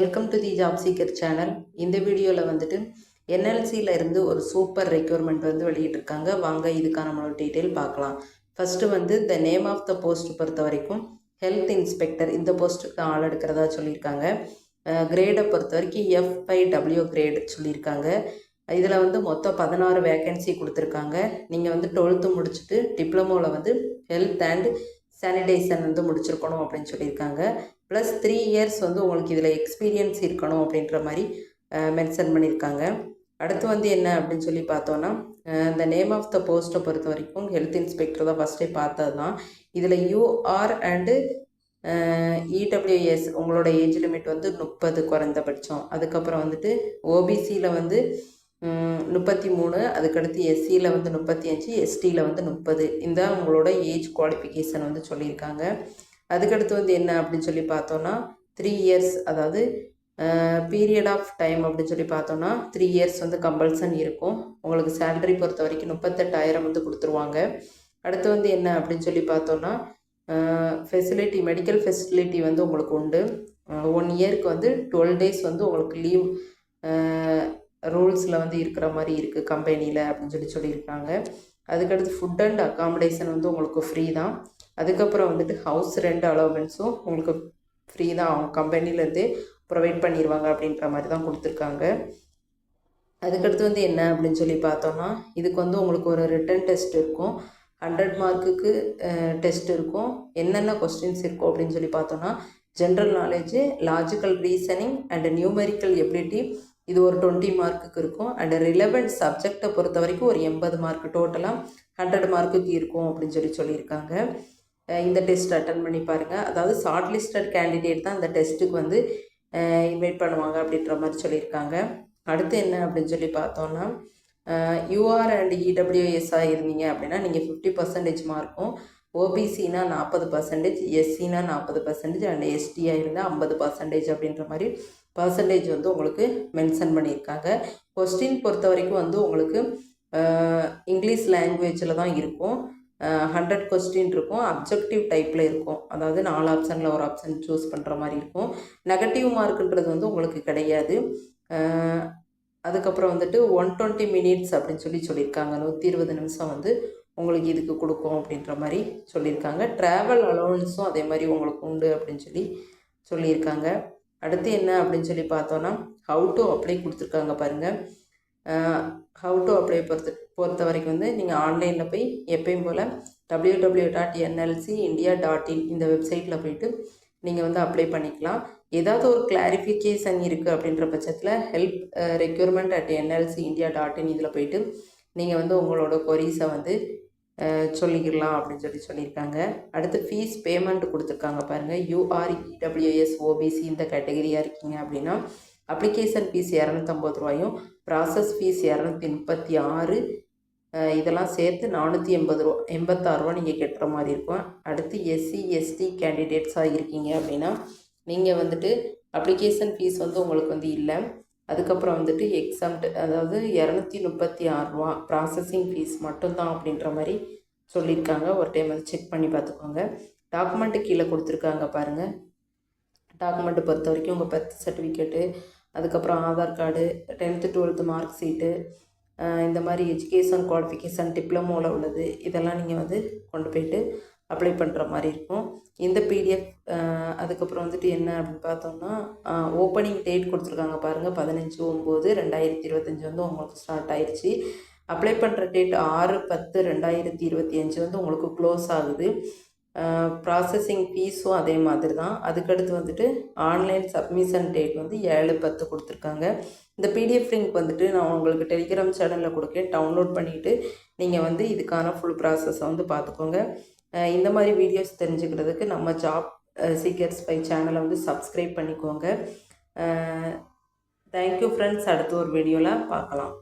Welcome to the job seeker channel. இந்த வீடியோவில் வந்துட்டு என்எல்சியில் இருந்து ஒரு சூப்பர் ரெக்யூர்மெண்ட் வந்து வெளியிட்டிருக்காங்க. வாங்க இதுக்கான நம்மளோட டீட்டெயில் பார்க்கலாம். ஃபஸ்ட்டு வந்து the name of the post பொறுத்த வரைக்கும் ஹெல்த் இன்ஸ்பெக்டர் இந்த போஸ்ட்டுக்கு ஆள் எடுக்கிறதா சொல்லியிருக்காங்க. கிரேடை பொறுத்த வரைக்கும் F5W கிரேடு சொல்லியிருக்காங்க. இதில் வந்து மொத்தம் 16 வேக்கன்சி கொடுத்துருக்காங்க. நீங்கள் வந்து 12th முடிச்சுட்டு டிப்ளமோவில் வந்து ஹெல்த் அண்ட் சானிடைசன் வந்து முடிச்சிருக்கணும் அப்படின்னு சொல்லியிருக்காங்க. ப்ளஸ் 3 இயர்ஸ் வந்து உங்களுக்கு இதில் எக்ஸ்பீரியன்ஸ் இருக்கணும் அப்படின்ற மாதிரி மென்ஷன் பண்ணியிருக்காங்க. அடுத்து வந்து என்ன அப்படின்னு சொல்லி பார்த்தோன்னா, இந்த நேம் ஆஃப் த போஸ்ட்டை பொறுத்த வரைக்கும் ஹெல்த் இன்ஸ்பெக்டர் தான் ஃபஸ்ட்டே பார்த்தது தான். இதில் UR அண்டு EWS உங்களோட ஏஜ் லிமிட் வந்து 30 குறைந்தபட்சம். அதுக்கப்புறம் வந்துட்டு ஓபிசியில் வந்து 33, அதுக்கடுத்து எஸ்சியில் வந்து 35, எஸ்டியில் வந்து 30. இந்த உங்களோட ஏஜ் குவாலிஃபிகேஷன் வந்து சொல்லியிருக்காங்க. அதுக்கடுத்து வந்து என்ன அப்படின்னு சொல்லி பார்த்தோன்னா 3 இயர்ஸ், அதாவது பீரியட் ஆஃப் டைம் அப்படின்னு சொல்லி பார்த்தோன்னா 3 இயர்ஸ் வந்து கம்பல்சன் இருக்கும். உங்களுக்கு சேலரி பொறுத்த வரைக்கும் 38,000 வந்து கொடுத்துருவாங்க. அடுத்து வந்து என்ன அப்படின்னு சொல்லி பார்த்தோன்னா ஃபெசிலிட்டி, மெடிக்கல் ஃபெசிலிட்டி வந்து உங்களுக்கு உண்டு. 1 இயருக்கு வந்து 12 டேஸ் வந்து உங்களுக்கு லீவ் ரூல்ஸில் வந்து இருக்கிற மாதிரி இருக்குது கம்பெனியில் அப்படின்னு சொல்லியிருக்காங்க. அதுக்கடுத்து ஃபுட் அண்ட் அக்காமடேஷன் வந்து உங்களுக்கு ஃப்ரீ தான். அதுக்கப்புறம் வந்துட்டு ஹவுஸ் ரெண்ட் அலோவன்ஸும் உங்களுக்கு ஃப்ரீ தான், அவங்க கம்பெனிலேருந்தே ப்ரொவைட் பண்ணிடுவாங்க அப்படின்ற மாதிரி தான் கொடுத்துருக்காங்க. அதுக்கடுத்து வந்து என்ன அப்படின்னு சொல்லி பார்த்தோன்னா, இதுக்கு வந்து உங்களுக்கு ஒரு ரிட்டன் டெஸ்ட் இருக்கும். 100 மார்க்குக்கு டெஸ்ட் இருக்கும். என்னென்ன கொஸ்டின்ஸ் இருக்கும் அப்படின்னு சொல்லி பார்த்தோன்னா, general knowledge, logical reasoning and numerical ability இது ஒரு 20 மார்க்குக்கு இருக்கும். அண்ட் ரிலவெண்ட் சப்ஜெக்டை பொறுத்த வரைக்கும் ஒரு 80 மார்க், டோட்டலாக 100 மார்க்குக்கு இருக்கும் அப்படின்னு சொல்லியிருக்காங்க. இந்த டெஸ்ட் அட்டன் பண்ணி பாருங்கள். அதாவது ஷார்ட் லிஸ்டட் கேண்டிடேட் தான் இந்த டெஸ்ட்டுக்கு வந்து இன்வைட் பண்ணுவாங்க அப்படின்ற மாதிரி சொல்லியிருக்காங்க. அடுத்து என்ன அப்படின்னு சொல்லி பார்த்தோன்னா, UR அண்ட் EWS இருந்தீங்க அப்படின்னா நீங்கள் 50% மார்க்கும், ஓபிசினா 40%, எஸ்சினா 40%, அண்ட் எஸ்டியாக இருந்தால் 50% அப்படின்ற மாதிரி பர்சன்டேஜ் வந்து உங்களுக்கு மென்ஷன் பண்ணியிருக்காங்க. கொஸ்டின் பொறுத்த வரைக்கும் வந்து உங்களுக்கு இங்கிலீஷ் லாங்குவேஜில் தான் இருக்கும். 100 கொஸ்டின் இருக்கும். அப்ஜெக்டிவ் டைப்பில் இருக்கும். அதாவது 4 ஆப்ஷனில் ஒரு ஆப்ஷன் சூஸ் பண்ணுற மாதிரி இருக்கும். நெகட்டிவ் மார்க்குன்றது வந்து உங்களுக்கு கிடையாது. அதுக்கப்புறம் வந்துட்டு 120 மினிட்ஸ் அப்படின்னு சொல்லியிருக்காங்க. 120 நிமிஷம் வந்து உங்களுக்கு இதுக்கு கொடுக்கும் அப்படின்ற மாதிரி சொல்லியிருக்காங்க. ட்ராவல் அலோவன்ஸும் அதே மாதிரி உங்களுக்கு உண்டு அப்படின்னு சொல்லியிருக்காங்க. அடுத்து என்ன அப்படின்னு சொல்லி பார்த்தோன்னா, ஹவு டு அப்ளை கொடுத்துருக்காங்க பாருங்கள். ஹவு டு அப்ளை பொறுத்த வரைக்கும் வந்து நீங்கள் ஆன்லைனில் போய் எப்பயும் போல் www.nlcindia.in இந்த வெப்சைட்டில் போய்ட்டு நீங்கள் வந்து அப்ளை பண்ணிக்கலாம். ஏதாவது ஒரு கிளாரிஃபிகேஷன் இருக்குது அப்படின்ற பட்சத்தில் ஹெல்ப் recruitment@nlcindia.in இதில் போய்ட்டு நீங்கள் வந்து உங்களோட கொரீஸை வந்து சொல்லிக்கலாம் அப்படின்னு சொல்லியிருக்காங்க. அடுத்து ஃபீஸ் பேமெண்ட் கொடுத்துருக்காங்க பாருங்கள். UR EWS OBC இந்த கேட்டகரியாக இருக்கீங்க அப்படின்னா அப்ளிகேஷன் ஃபீஸ் 250 ரூபாயும், ப்ராசஸ் ஃபீஸ் 236, இதெல்லாம் சேர்த்து 486 ரூபா நீங்கள் கட்டுற மாதிரி இருக்கும். அடுத்து SC ST கேண்டிடேட்ஸாக இருக்கீங்க அப்படின்னா நீங்கள் வந்துட்டு அப்ளிகேஷன் ஃபீஸ் வந்து உங்களுக்கு வந்து இல்லை. அதுக்கப்புறம் வந்துட்டு எக்ஸாம்ட், அதாவது 236 ரூபா ப்ராசஸிங் ஃபீஸ் மட்டும்தான் அப்படின்ற மாதிரி சொல்லியிருக்காங்க. ஒரு டைம் வந்து செக் பண்ணி பார்த்துக்கோங்க. டாக்குமெண்ட்டு கீழே கொடுத்துருக்காங்க பாருங்கள். டாக்குமெண்ட்டு பொறுத்த வரைக்கும் உங்கள் பர்த் சர்டிஃபிகேட்டு, அதுக்கப்புறம் Aadhaar card, 10th 12th mark sheet, இந்த மாதிரி எஜுகேஷன் குவாலிஃபிகேஷன் டிப்ளமோவில் உள்ளது, இதெல்லாம் நீங்கள் வந்து கொண்டு போய்ட்டு அப்ளை பண்ணுற மாதிரி இருக்கும். இந்த PDF அதுக்கப்புறம் வந்துட்டு என்ன அப்படின்னு பார்த்தோம்னா, ஓப்பனிங் டேட் கொடுத்துருக்காங்க பாருங்கள். 15/9/2025 வந்து உங்களுக்கு ஸ்டார்ட் ஆயிடுச்சு. அப்ளை பண்ணுற டேட் 6/10/2025 வந்து உங்களுக்கு க்ளோஸ் ஆகுது. ப்ராசஸிங் ஃபீஸும் அதே மாதிரி தான். அதுக்கடுத்து வந்துட்டு ஆன்லைன் சப்மிஷன் டேட் வந்து 7/10 கொடுத்துருக்காங்க. இந்த PDF லிங்க் வந்துட்டு நான் உங்களுக்கு டெலிகிராம் சேனலில் கொடுக்கேன். டவுன்லோட் பண்ணிவிட்டு நீங்கள் வந்து இதுக்கான ஃபுல் ப்ராசஸை வந்து பார்த்துக்கோங்க. இந்த மாதிரி வீடியோஸ் தெரிஞ்சுக்கிறதுக்கு நம்ம ஜாப் சீக்கர்ஸ் பை சேனலை வந்து சப்ஸ்கிரைப் பண்ணிக்கோங்க. Thank you friends. அடுத்த ஒரு வீடியோவில் பார்க்கலாம்.